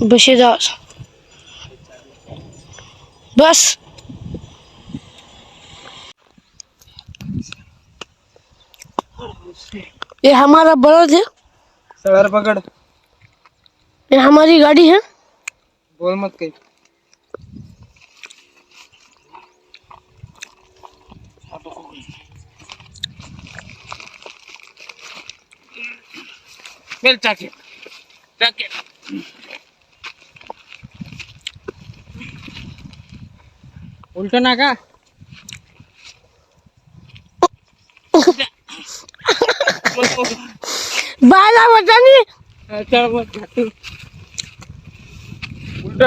बशीदार बस। ये हमारा बलद है। सड़र पकड़। ये हमारी गाड़ी है। बोल मत कहीं। चल चाके चाके उल्ट ना का बाला बतानी चल मत उल्ट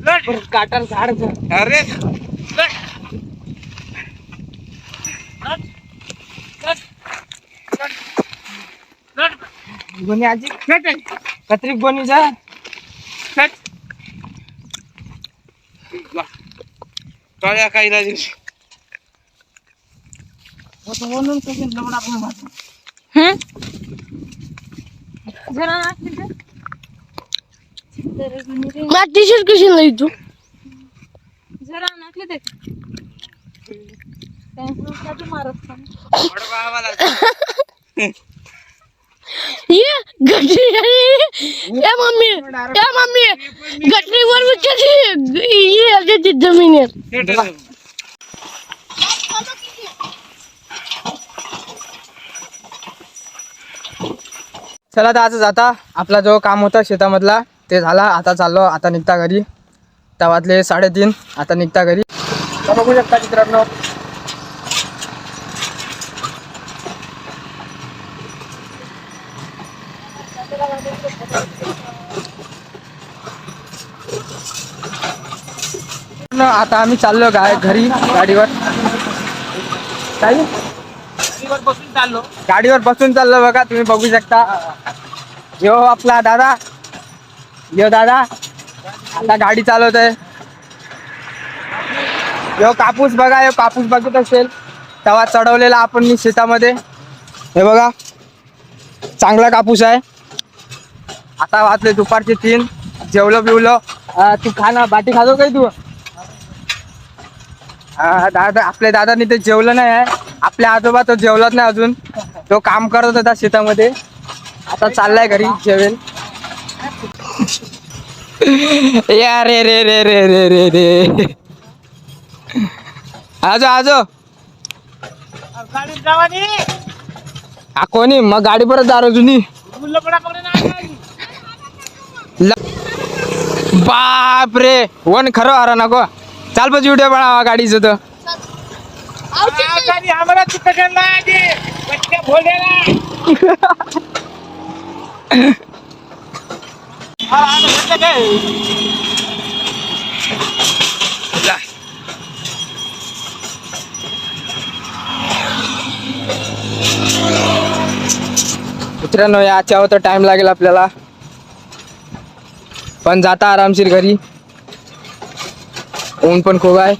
ना काटर झाड़ अरे गोनी आजी कतरी गोनी जा काय काय राजी वो तो म्हणून कसे लवडा पण मारतो जरा मैं टी शर्ट किसी नहीं तू जरा नाकले ते त्यांचं मारत ये गटरी ये मम्मी गटरी वर उचलली ये आगे ती जमिनीवर चला तर आज आता आपला जो काम होता शेतामधला ते झाला. आता चाललो आता निघता घरी. तवातले 3:30 आता निघता घरी. बघू शकता मित्रांनो आता आम्ही चाललो घरी गाडीवर. गाडीवर बसून चाललो बघा तुम्ही बघू शकता. यो आपला दादा यो दादा आता गाडी चालवत आहे. यो कापूस बघा यो कापूस बघत असेल तेव्हा चढवलेला आपण मी शेतामध्ये. हे बघा चांगला कापूस आहे. आता वाजले दुपारचे 3. जेवलो बिवलो. तू खाना बाटी खातो काय तू? दादा आपल्या दादानी ते जेवलं नाही आहे. आपल्या आजोबा तो जेवलाच नाही अजून. तो काम करत होता शेतामध्ये. आता चाललाय घरी जेवेल. या रे रे रे रे रे रे रे आजो आजो कोणी मग गाडी परत दारू जुनी. बाप रे वन खरं हरा नको. चाल पण व्हिडिओ बनावा गाडीचं तर. मित्रांनो याच्यावर तर टाइम लागेल आपल्याला पण जाता आरामशीर घरी. ऊन पण खूप आहे.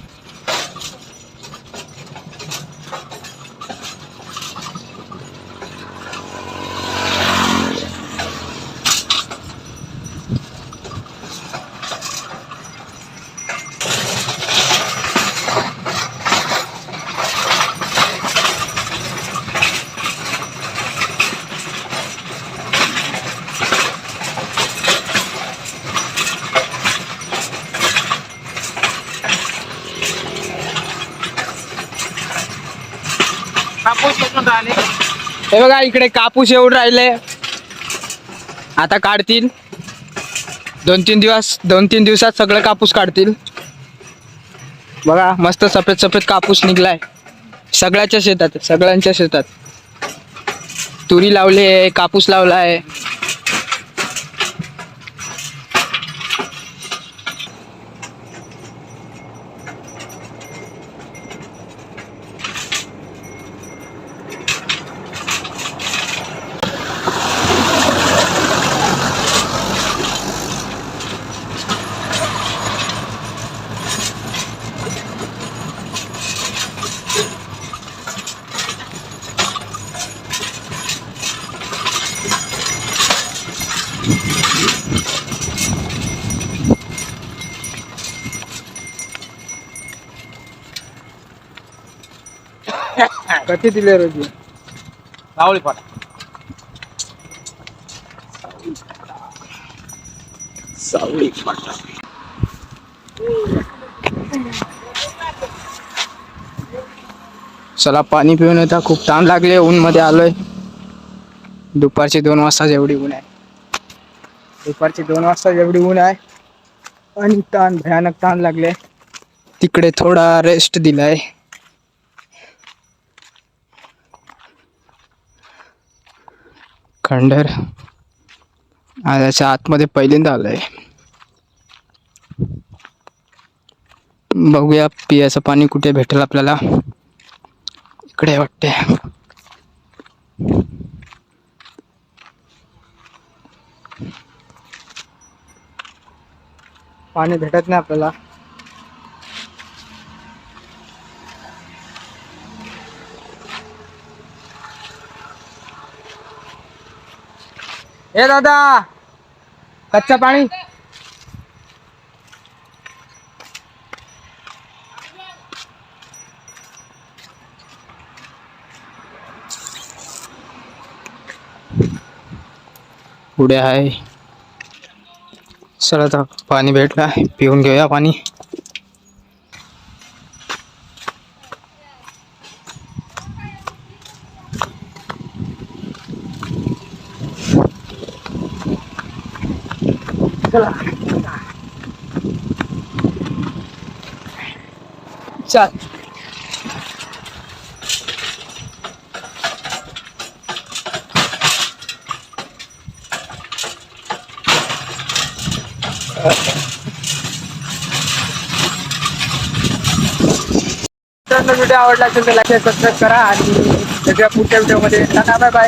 हे बघा इकडे कापूस येऊन राहिले. आता काढतील 2-3 दिवसात सगळं कापूस काढतील. बघा मस्त सफेद सफेद कापूस निघलाय सगळ्यांच्या शेतात. तुरी लावले कापूस लावलाय. कधी दिले रोजी सावळी फाटा सावळी फाटा. चला पाणी पिऊन येता. खूप ताण लागले, ऊन मध्ये आलोय. दुपारचे 2 वाजता जेवढी ऊन आहे, दुपारचे 2 वाजता जेवढी ऊन आहे आणि ताण, भयानक ताण लागले. तिकडे थोडा रेस्ट दिलाय. खंडर याच्या आतमध्ये पहिल्यांदा आलंय. बघूया पियाचं पाणी कुठे भेटेल आपल्याला. इकडे वाटते. पाणी भेटत नाही आपल्याला. ए दादा, कच्चा पाणी. पुढे आहे. चला आता पाणी भेटला, पिऊन घेऊया पाणी. चला चल. व्हिडिओ आवडला असेल तर लाईक सबस्क्राईब करा आणि भेटूया पुढच्या व्हिडिओमध्ये. Tata, bye bye.